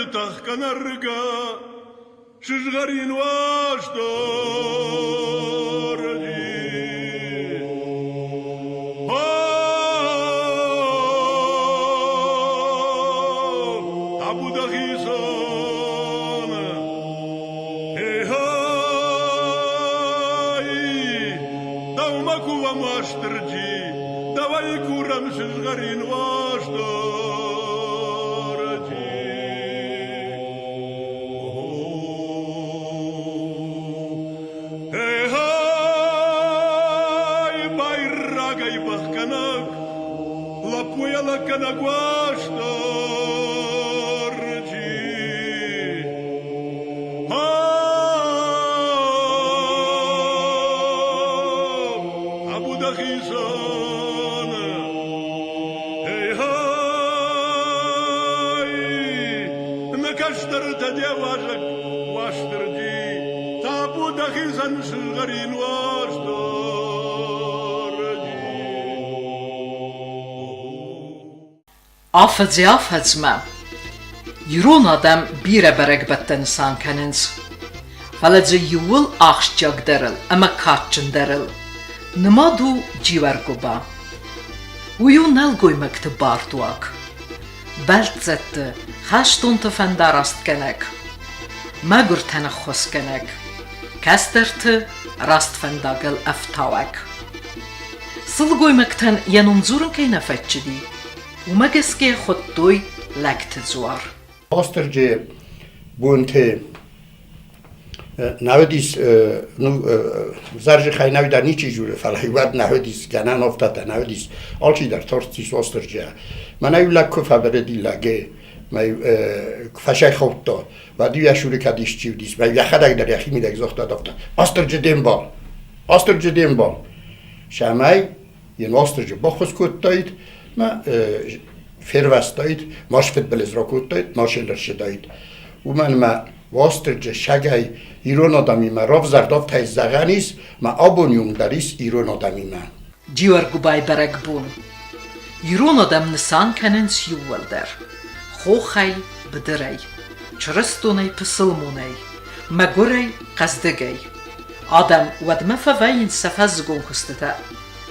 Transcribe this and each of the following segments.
جتخ كنرقا شجغرين واشتور أبو دخيصان هاي دومك وماشترجي دوايكو رمش شجغرين واشتور هاي بايراغا يبخكنك لابويا لكنا واشتور أبو دخيصان هاي نكشتر تدي واجك واشتر دي تابو دخيصان شغرين واشتر Affedzi affedzme. Jurun adam bire berek betten sankenins. Faledzi yul axşjag deril, ama kaçın deril. Nımadu civer guba. Uyu nelgoy mektib bartuak. Beltzetti, xashtunte fendarast kenek. Magur tenakhos kenek. Kesterti rast fendagel eftawek. Sılgoy mekten yanumzurun keyne fetçidi. ومجسكي خطوي لكت زوار Osterje bunte navedis zarje khay navida nichi jure falaiwad navedis ganan oftata navedis alchi dar tortis osterje manayula kofaberedi lage may fashay khotto vadi yashure kadish chivdis may yakhadag dar yakhimi dag zoxta dofta osterje dembal shamay yen osterje bokhos kuttoyt ما فروستاید ماش فت بلز راکوتاید ماشلر شداید و من ما واسترج شگای ایران آدمی ما راف زرداف تای زغانیس ما آبونیوم داریس ایران آدمی ما جیور گوبای برگ بون ایران آدم نسان کننس یوول در خوخای بدرای چرستونای پسلمونای مگوری قصدگای آدم ودم فوین سفزگون کستتا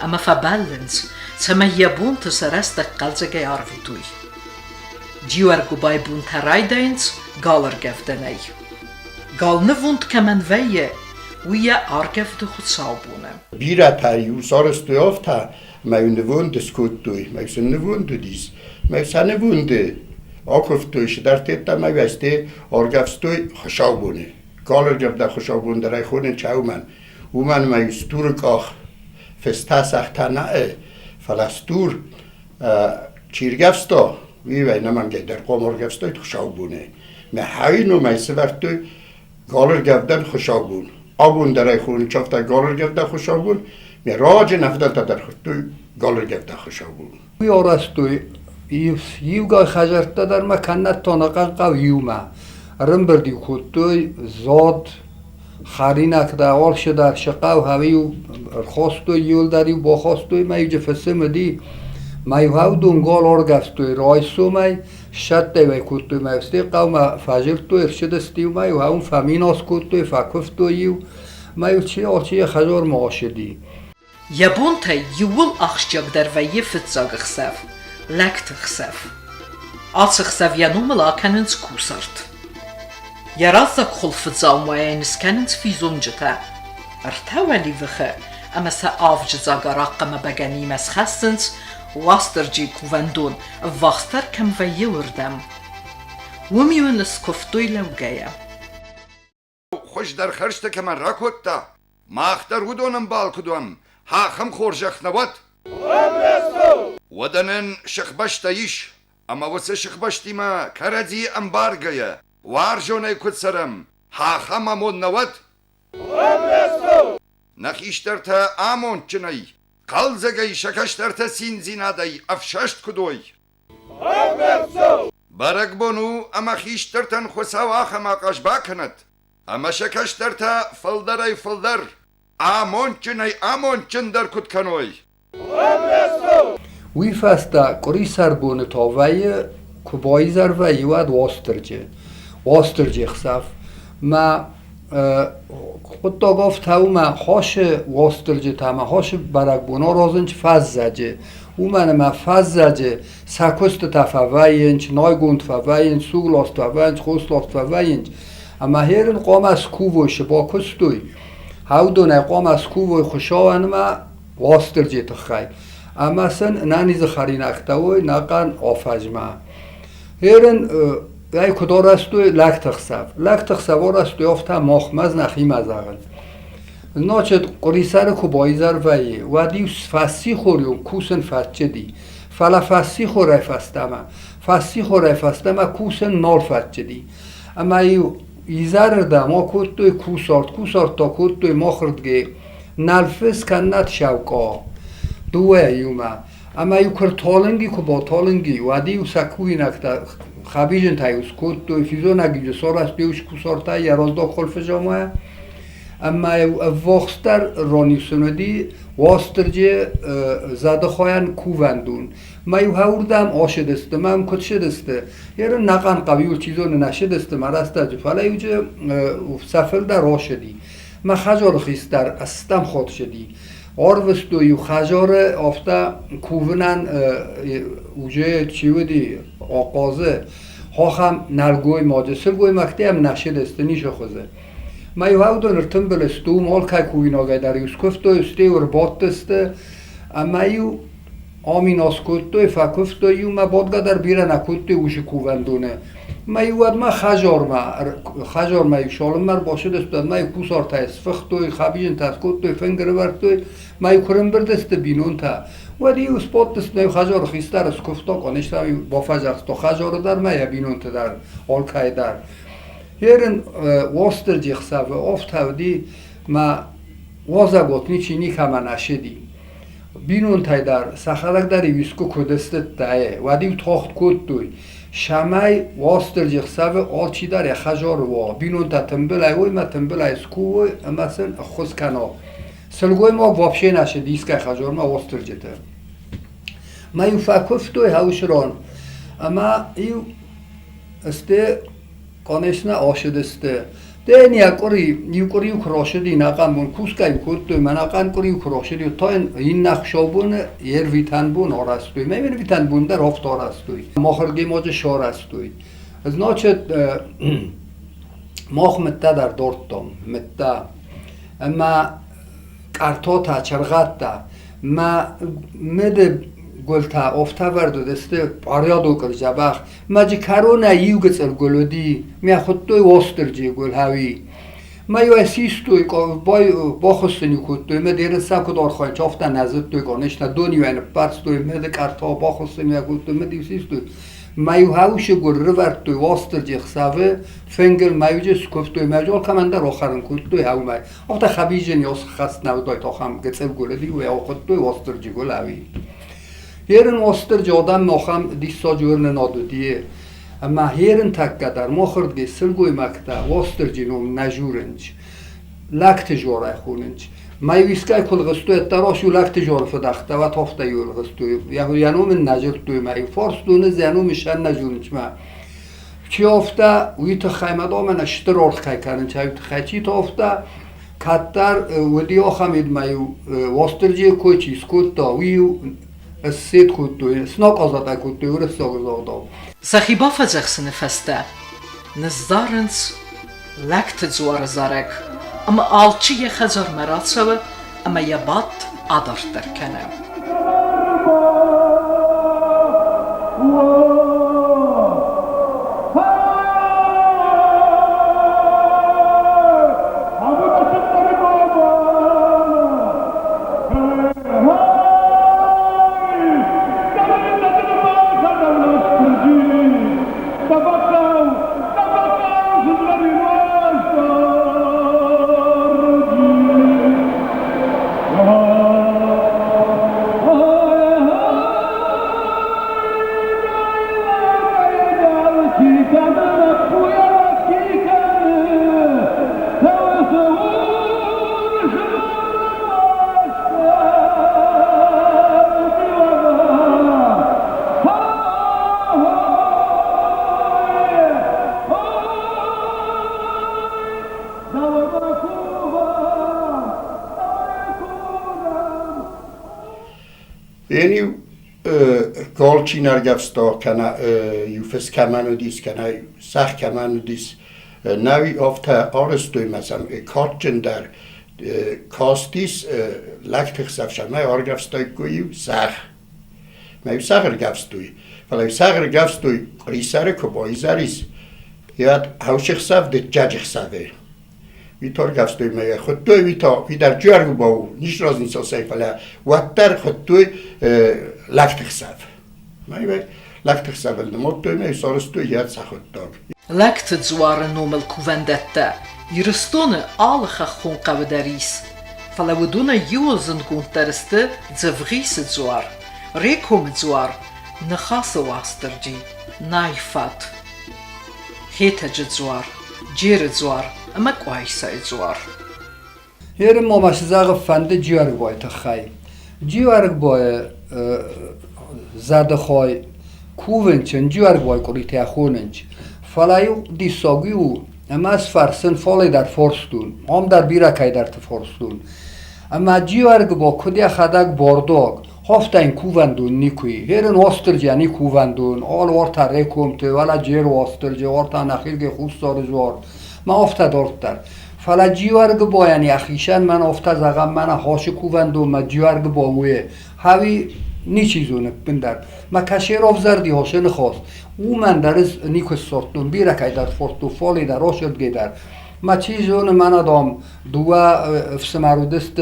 اما فبالنس سما یبون تسرست قلزگی آرویتوی جیور گوبای بون ترای داینس گالر گفتنای گال نووند کمن ویه ویا آرگفت خود سابونه بیره تایو سارستوی آفتا ما یون نووند سکوتوی ما یون نووند دیس ما یون نووند آکفتوی شدر تیتا ما یوسته آرگفتوی خشابونه گالر گفته خشابون درای خونه چاومن ومن ما یستورک آخ فستا سخته نه فلستور چیرگفستا وی نمانگه در قمار گفستای خوشابونه من هاینو میسورتوی گالر گفتن خوشابون آبون درای خون چافتا گالر گفته خوشابون من راج نفدت در خودتوی گالر گفته خوشابون وی آرستوی یوگای خجرتا در مکنت تانقن قو یوما رم بردی خودتوی زاد خارینک در آل شده شقاو هاویو خواستوی یول داری با خواستوی مایو جفسه مدی مایو هاو دونگال آرگستوی رایسو مای شد دیوی کتوی مایوستی قوم فجرتوی ارشدستی مایو هاون فامیناس کتوی فکفتویو مایو چی آچی خجار معاشدی یبون تا یول اخشجاگ در ویه فتزاگ خسف لکت خسف آس خسف ینوم لاکننس کوسرد يرازك خلف الزاومين سكنت في زونجتا ارتولي وخه اما سافج زاغراق ما بغني مسخسنت واسترجي كوفندون واختر كم ويوردم وميون سكفتوي لوغايا خوش در خرشت که من راکوتا ما اختر ودونم بالکدوم ها خم خورجخ نوات ودنن شخبشتایش اما وسه شخبشتی ما کردی امبارگایا وارجونای کتسرم ها خم امون نوات نخیشتر تا آمون چنای قلزگای شکشتر تا سینزینادای افششت کدوی برگ بونو اما خیشتر تن خساوا خما قشبا کند اما شکشتر تا فلدرای فلدر آمون چن در کد کنوی وی فستا قری سر بونه تاوی کبایی زر وی واد واسترجه واسترجی خساف ما خود تا گفت او ما هاش واسترجی تا ما هاش برک بونا رازنچ فز زجه او ما فز زجه سکست تفاوینچ نایگوند فاوینچ سوگلاست فاوینچ خوستلاست فاوینچ اما هرن قام از کووش با کستوی هاو دونه قام از کووی خوشاون ما واسترجی تخای اما سن نانیز خرین اختوی نقن آفجما هرن ای کدار استوی لک تخسف استوی افتا مخمز نخیم از اغل ناچد قریسر کو بایزر وی و دیو فسی خوریون کوسن فتچه دی فلا فسی خوره فستما کوسن نال فتچه دی اما ایزر ده ما کتوی کوسارت تا کتوی مخردگی نلفس کنت شوکا دوه ایوما اما ایو کر تالنگی که با تالنگی و دیو سکوی نکتا خبیجن تایوس کتوی فیزو نگیجه سار است دیوش کوسارتا یرازدا خلف جامعه اما وقتر رانی سندی واسترجه زده خواهن کووندون ما یو هوردم آشدسته ما هم کت شدسته یه نقن قویل چیزون نشدسته ما رسته جفاله یو جه سفر در آشدی ما خجار خیستر استم خود شدی آروستو یو خجار آفتا کوونن اوجه چیو دی آقازه هم نرگوی ماجه سرگوی مکتی هم نشدسته نیشه خوزه ما یو هاودون ارتم بلستو مال که کوین آگه در یوز کفتو استه ور باتسته اما یو آمین آسکوتو فکفتو یو ما بادگا در بیره نکوتو وش کووندونه ما یو اد ما خجار ما یو شالم مر باشه دستد ما یو کوسار تا اسفختو خبیجن تسکوتو فنگر ورتو ما یو کرم بردسته بینون تا و دیو سپات دست نیو خجار خیستر از کفتا کنشتا با فجرستا خجار در ما یا بینون تا در آلکای در هرن واسترجی خسافه افت هودی ما وازگوتنی چینی کما نشدی بینون تای در سخرک در ویسکو کدستت تایه و دیو تاخت کد دوی شمای واسترجی خسافه آل چی در خجار وا بینون تا تنبل ایوی ما تنبل ایسکو مثلا خوز کنا سلگوی ما وابشه نشدی اسکای خجار ما واسترجی تر ما یو فکفت دوی هاوش ران اما ایو استه کانشنا آشدسته دنی یکوری کراشدی نقام بون کوسکای کد من نقام کری کراشدی تا این نقشابون یر ویتن بون آرستوی میبینی ویتن بون در هفت آرستوی ماخرگی ماج شار استوی از ناچت ماخ متا در دورتم متا اما کارتا تا چرغت تا ما مده گلتا افتا ورد دسته پاریادو کر جبخ ماجی کارونا یو گسل گلودی می خود توی واسترجی گل هاوی ما یو اسیستوی با خستنی کد توی ما دیر سکو دار خواهی چافتا نزد توی گانشتا دونی وین پرس توی مده کارتا با خستنی کد توی ما دیوسیستوی ما یو هاوش گل رو ورد توی واسترجی خساوه فنگل ما یو جه سکوف توی مجال کمن در آخرن کد توی هاو مای آختا خبیجن یاس خست نودای تا خم گسل گلودی و یا خود توی واسترجی گل هاوی هرن واستر جادم ماخم دیسا جورن نادودیه اما هرن تکه در ماخردگی سلگوی مکتا واستر جینوم نجورنج لکت جوره خوننج مایویسکای کل غستوی اتراشو لکت جور فدخته و تافته یور غستوی یعنی من نجرتوی مای فارس دونه زینو شن نجورنج ما چی افته وی تخیمد آمن اشتر ارخی کرن چی تخیچی تا افته کتر ودی آخمید مایو واستر جی کوی چیز کود تا ویو السيد كنتو سناق أزاد كنتو ورسا غزادا زخيبا فزخسن فسته نزدارنس لكت زوار زارك اما آلچي خزار مراتسوه اما يبات آدار درکنه Oh یعنی گالچی نرگفستا کنه یوفس کمانو دیس کنه سخ کمانو دیس نوی آفتا آرستوی مثلا کارچن در کاستیس لکتخ سفشن مای آرگفستای کویو سخ مای سخر گفستوی فلای سخر گفستوی ریسر که بایی زریس یاد هوشخ سف ده ججخ سفه ویتار گفستوی مای خود توی وی در جرگ باو نیش راز نیسا سی فلا وقتر خود توی لکتخ سف مای لکتخ سف النمود توی مای سارستوی یاد سخود داگ Lekt zoare nomel kuvendette, jirstone alge gon kavadaris. Falavuduna jozen gunterste zavrise zoar. Rekom zoar, nechase wasterji, naifat. Hete zoar, jere zoar, amakwaisa zoar. Hier ما مش زاغ فنده جیارگ باید تخای جیارگ باید زده خواهی کوونچن جیارگ باید کلیتی اخوننچ فلایو دیساگیو اما از فرسن فالی در فرستون هم در بیرکای در تفرستون اما جیارگ با کدی خداگ بارداگ هفته این کووندون نیکوی هرن واسترجی انی کووندون آل وارتا ریکومته ولا جیر واسترجی وارتا نخیلگی خوست دار زوار ما هفته دارد در فلا جیوارگ با یعنی اخیشن من افتا زغم من هاش کووندو ما جیوارگ با وی هاوی نی چیزونه بندر ما کشیر افزردی هاشه نخواست او من در از نیکو سورتون بیرکای در فورتو فالی در آشد گیدر ما چیزونه من ادام دوا افسمارودست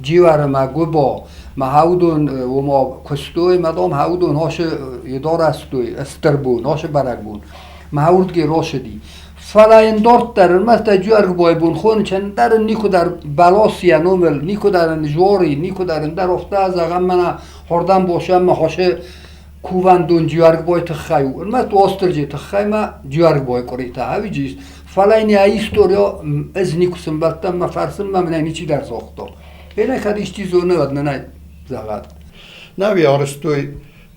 جیوار ما گو با ما هاودون و ما کستوی مدام هاودون هاش یدار استوی استربون هاش برگ بون ما هاود گی راشدی فلا اندارت در مست جوارگ بای بون خون چند در نیکو در بلاسی نومل نیکو در نجواری نیکو در افته از اغم من هردم باشم ما هاشه کووندون جوارگ بای تخیو ما تو آسترجی تخی ما جوارگ بای کریتا هاوی جیست فلا اینی ایستوریا از نیکو سنبتم ما فرسن ما من اینی چی در ساختا اینه که دیش چیزونه ود نه زغد نوی آرستوی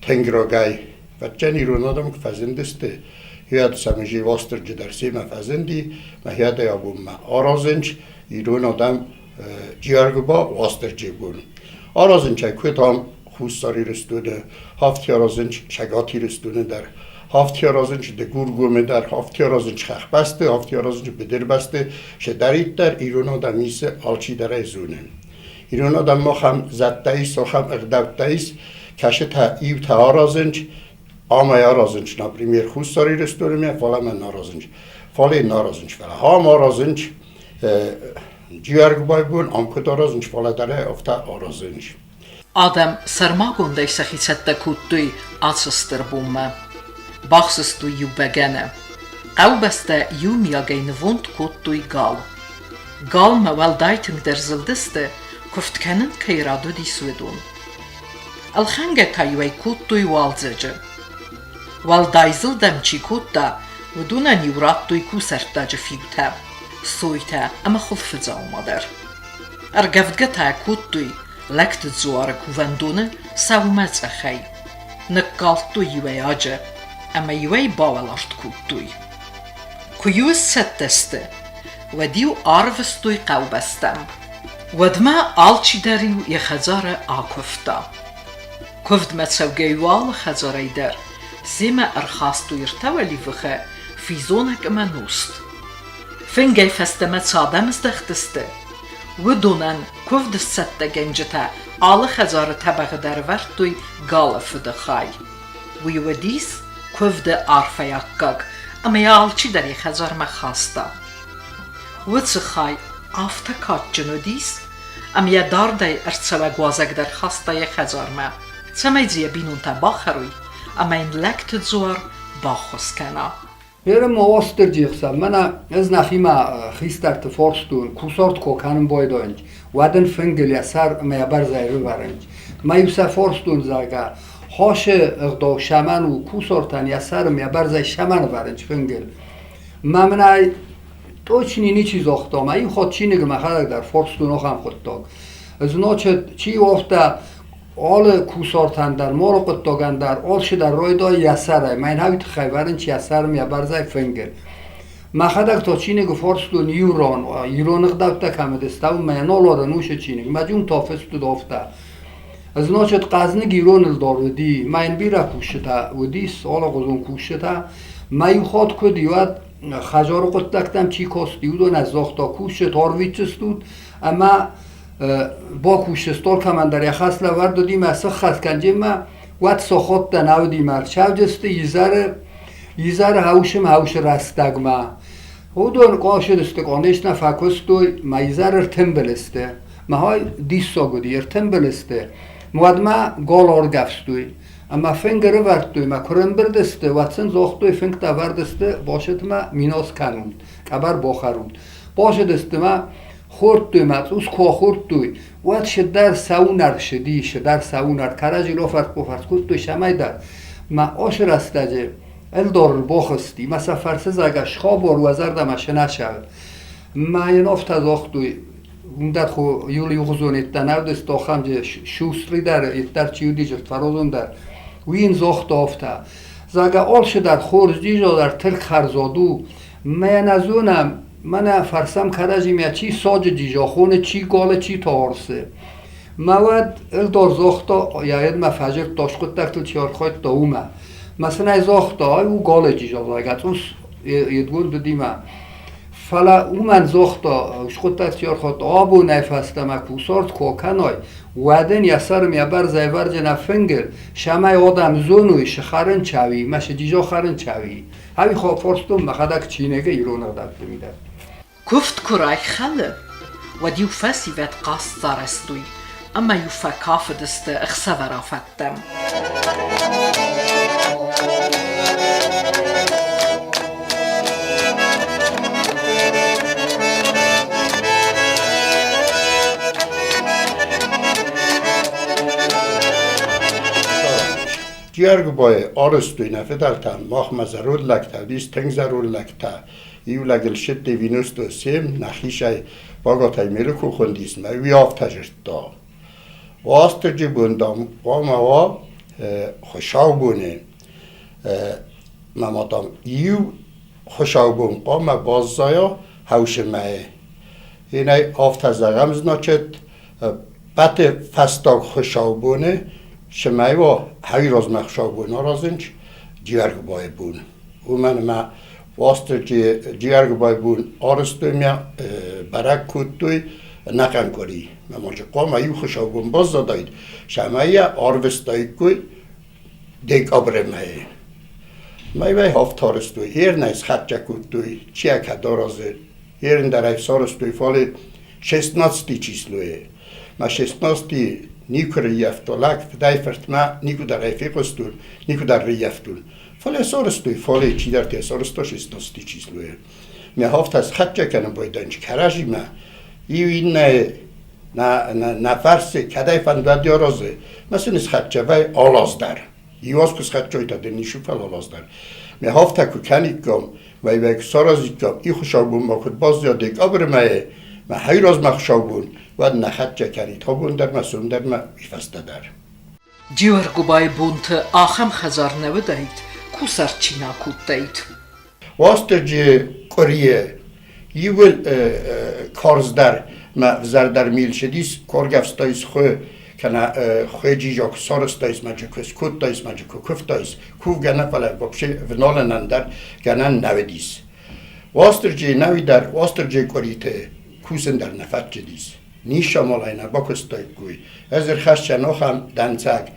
تنگراگای و جنی رو نادم که فزندسته هیاد سمجی واسترجی در سیما فزندی ما هیاد یابون ما آرازنج ایرون آدم جیارگ با واسترجی بون آرازنج کویت هم خوستاری رستونه هفتی آرازنج شگاتی رستونه در هفتی آرازنج ده گورگومه در هفتی آرازنج خخ بسته هفتی آرازنج بدر بسته شدرید در ایرون آدم ایسه آلچی در ایزونه ایرون آدم ما خم زدده ایست و خم اقدوده ایست کشه تا ایو تا آرازنج آمای آرازنج نپریمیر خوستاری رستونه فالا من نارازنج فالی نارازنج فالا هم آرازنج جیارگ بای بون آمکد آرازنج فالا داره افتا آرازنج Adam sarmagondai sachitzette kuttui alsester bumme. Baxsestu ju begene. Qaubeste ju miagein wund kuttui gal. Gal me wel daiting der zildiste kuft kennen keiradu di swedun. Alchenge kaiwei kuttui walzege. Wal daizil demci kutta ودونه نیورات دوی کوسرتا جفیوته سویته اما خلفزا اومدر ارگفدگه تا کود دوی لکت زوار کووندونه ساومز اخی نکالت دوی یوی آجه اما یوی باولاشت کود دوی کیوز ستسته و دیو آروست دوی قوبستم ودما آلچی داریو یخزار آکفتا کفد متسوگیوال خزاری در زیما ارخاستو یرتولی وخه فیزونک اما نوست فنگی فستمت سادمز دختسته و دونن کفد سته گنجتا آل خزار طبقه در ورتوی گالف دخای و یو دیس کفد عرفه یکاگ اما یالچی داری خزار مخاستا و تخای آفتا کات جنو دیس اما یدار دی ارتسوه گوازگ در خاستا ی خزار ما تسمیزی بینون تا باخروی اما این لکت زور باخوز کنا Herim osterjigsa mana ez nakhima khistart forstun kusort kokanım boydoynj waden fengel yasar me bar zayru varenj mayusa forstun zaga hoše gdo shamanu kusortan yasar me bar zay shaman varenj fengel mamnay точно ни чиз охтам ай хотчинег махалак дар forstun oxam xottog znochet chi ofta آل کوسارتن در ما رو قطعان در آلش در رویدای یسره من هایت خیبرن چی یسر می برزای فنگل مخدک تا چینه گفرستون ایران اقدام تا کم دستم من نولار نوش چینه مجموع تافست دافته значит казны гирон дорди майн бира кушта уди сола гозон кушта май ход кодиат хажар قطکتم چی کاستیود و نزاختا کوش تارویچستود اما با کوشستار کمندر یخص لورد دادیم اصلا خسکنجه ما وقت ساخت دناودی مر شو جسته یزار هوش رستگ ما هودون قاشد استقانش نفکستوی ما یزار ارتنبلسته ما های دیسا گودی ارتنبلسته مواد ما گال آرگفستوی اما فنگر وردوی ما کرن بردسته واتسن زاختوی فنگ تا وردسته باشد ما میناس کنون کبر باخرون باشد است ما خوردوی ما اوز که خوردوی وات شدر سونر شدی شدر سونر کراجی رو فرد بفرد کدوی شمای در ما آش رستجه الدار باخستی مثلا فرسه زاگه شخاب و روزرده ما شنشد ما این افت زاختوی اون خو یولی غزونیت دناود است آخام جه شوستری در چیودی جفت فرازون در وین زاخت آفته زاگه آلش در خورجی جا در تلک خرزادو من ازونم من فرسم کراجی میا چی ساج جیجا خونه چی گاله چی تارسه مواد الدار زاختا یاید ما فجر تاشقت دکتل چیار خواهد داومه مثلا زاختا او گاله جیجا زاگه اوس یدگون دادیمه فلا اومن زاختا شخوت تیار خواهد آبو نفسته مکوسارد کوکنای ودن یسرم یبر زیور جنه فنگل شمای آدم زونوی شخرن چاوی مشه جیجا خرن چاوی همی خواه فرستم مخدک چینگه ایرون دکته میده گفت کرای خاله و دیو فسی وید قاست زارستوی اما یو فکاف دسته اخسا ورافتم جیرگ بای آرستوی نفدالتا ماخ مزرود لکتا دیس تنگ زرود لکتا ایو لگل شد وینوستو سیم نخیشای باگاتای میرکو خوندیس ما وی آفتجرد دا واستر جی بوندام قاما خوشاو بونه ممادام ایو خوشاو بون قاما باززایا هوش مای اینای آفتزاغم زناچد بات فستاق خوشاو بونه شمای و هایی راز مخشاو بون رازنچ جیرگ بای بون او من ما واستر جیرگ بای بون آرستوی میا برک کودتوی نکن کری مماجه قام ایو خوشاو بون باز داداید شمای آروستایی کوی دیگ آبره مای مای وی هفتارستوی هیر نیز خطجه کودتوی چیه که دارازه هیرن در ایفسارستوی فالی 16 چیزلوی ما 16 نیکو ریفتولک فدای فرتما نیکو در ایفیقستون نیکو در ریفتون فالی سارستوی فالی چی در تی سارستو 16 چیزلوی می هفت از خطجه کنم بایدنچ کراجی ما ایو این نفرسه کدای فندوادی آرازه مثل نیز خطجه وی آلاز در ایواز کس خطجه تا دنیشو فل آلاز در می هفت اکو کنیک گم وی وی سارازی گم ای خوشا بون ما کد باز یا دیگ آبر مایه ما هی راز مخشا بون و نخطجه کنی تا بون در مسون در ما ایفسته در جیرگ بای بونت آخم خزار نوداید کو سرچینا کود داید واستر جی کوریه یول کارزدر ما زردر میل شدیس کارگفستایس خو کنه خو جیجا سارستایس ماجه کس کود دایس ماجه کف دایس کوف گنه فله بابشه ونالنن در گنه نودیس واستر جی نوی در واستر جی کوریته کوسن در نفت جدیس نیشا مالاینا باکستای گوی ازر خشچه نخم دنسک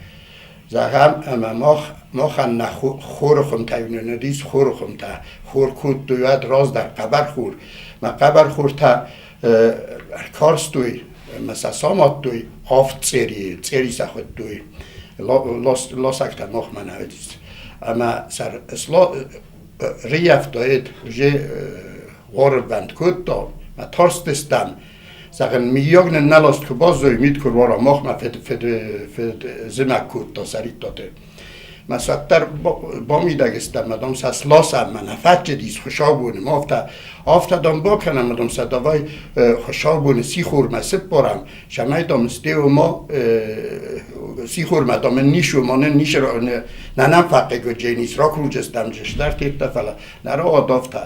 زغم اما ماخن خورخم تا ندیس خورخم تا خور کود دوید راز در قبر خور ما قبر خور تا کارستوی مثلا سامات دوی آفت سری سخود دوی لاسک تا ماخ من هدیس اما سر اصلا ریفت داید جه وارد بند کود دا ما ترستستم ساقن میاگن نلاست که باز زوی مید کروارا ماخ ما فد زمک کود تا سریت داده ما ساتر با میدگستم مدام ساس لاسم من نفت جدیس خوشا بونه ما آفتا دام با کنم مدام سادوای خوشا بونه سی خور مسد بارم شمای دامسته و ما سی خور مدام نیشو ما نیش را ننم فقه گو جینیس را کروجستم جشتر تیرتا فلا نرا آدافتا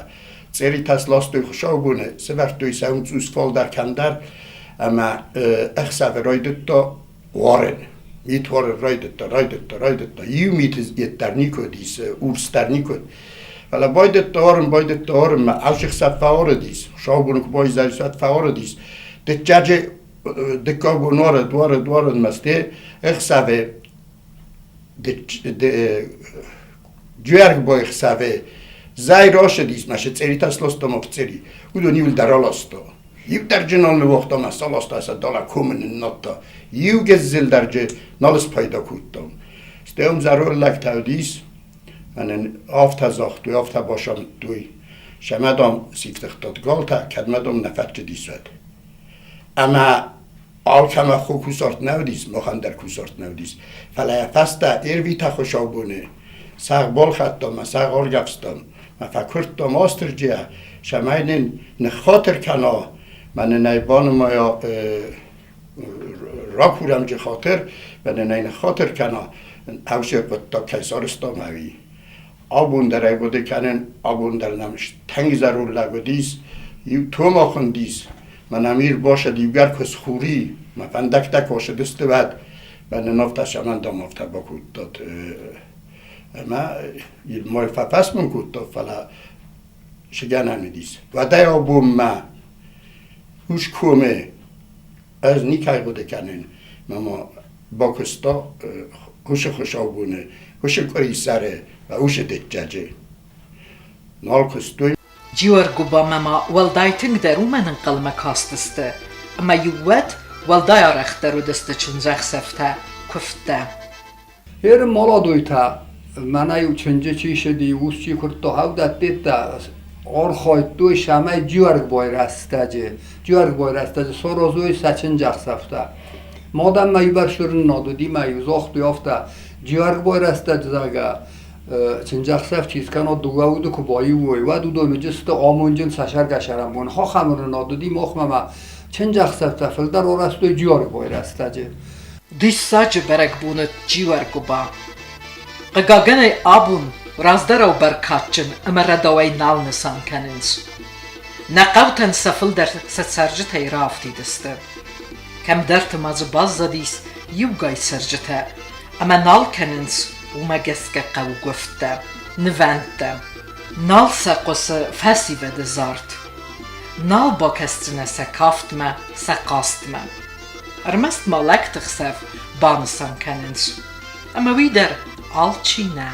سری تاس لاستوی خوشا بونه سوفتوی سونزوز فال در کندر اما اخصف رای دوتا وارن میتواره رایدت یو میت یترنیکو دیس اورسترنیکو ولی باید دارم ما عاشق سفاره دیس شاگون که باید زیاد فعاره دیس دچجه دکابو دوار مسته اخسابه جویرگ با اخسابه زای راشه دیس ماشه تری تاسلوستم افسری و دو نیول درالاستو یو در جنال وقتا مسالاست از دالا کومن نتا یو گزل درجه نالس پیدا کودم استهم ضرور لک تودیس من آفت زاخت و آفت باشم توی شمدام سیفتختاد گالتا کدمدام نفت دیسد اما آل کما خو کوسارت نودیس مخان در کوسارت نودیس فلای فستا ایروی تا خوشابونه ساق بال خطم ساق آل گفستم ما فکرت دام آستر جه شماینین نخاطر کنا من نیبان ما یا را کورم جه خاطر و نین خاطر کنا اوشه تا کیسارستان هوی آبون در ایگوده کنن آبون در نمش تنگ ضرور لگودیس یو تو ما خوندیس من امیر باشه دیگر کس خوری من فندک تک باشه دست بعد من نفت شمن دام افته بکود داد اما یه مای ففست من کود داد فلا شگن همیدیس و ده آبون ما هوش کومه از نیکای بوده کنن ما با کستا هوش خوش آبونه هوش کاری سره و هوش دجاجه نال کستوی جیورگو با مما والدایتنگ در اومنن قلمه کاستسته اما یوود والدای آرخ درو دسته چنزخ سفته کفته هر مالا دویتا من یو چنجه چیشه دی ووس چی کرد تو هاو داد دیتا آر خواهد دوی شمه جیورگ بای رسته سروزوی سچن جخ سفته مادم مایبر شرن نادودی مایو زاخت یافته جیورگ بای رسته زاگه چنجخ سف چیز کنه دوگاودو که بایی وی و دو مجست آمونجن سشر گشرم بون ها خمر نادودی مخمه چنجخ سف تفل در ورستوی جیورگ بای رسته جه دیش ساجه برگ بونه جیورگو با قگاگنه آبون رازدر او برکاتچن اما ردوی نال نسان کننز نقاوتن سفل در سرجته رافتی دسته کم درت مازو باز زدیس یوگای سرجته اما نال کننز وما گسکه قو گفته نوانده نال ساقوس فاسی وده زارد نال با کستنه سکافت ما سقاست ما ارمست مالک تخسف بانسان کننز اما ویدر آل چی نه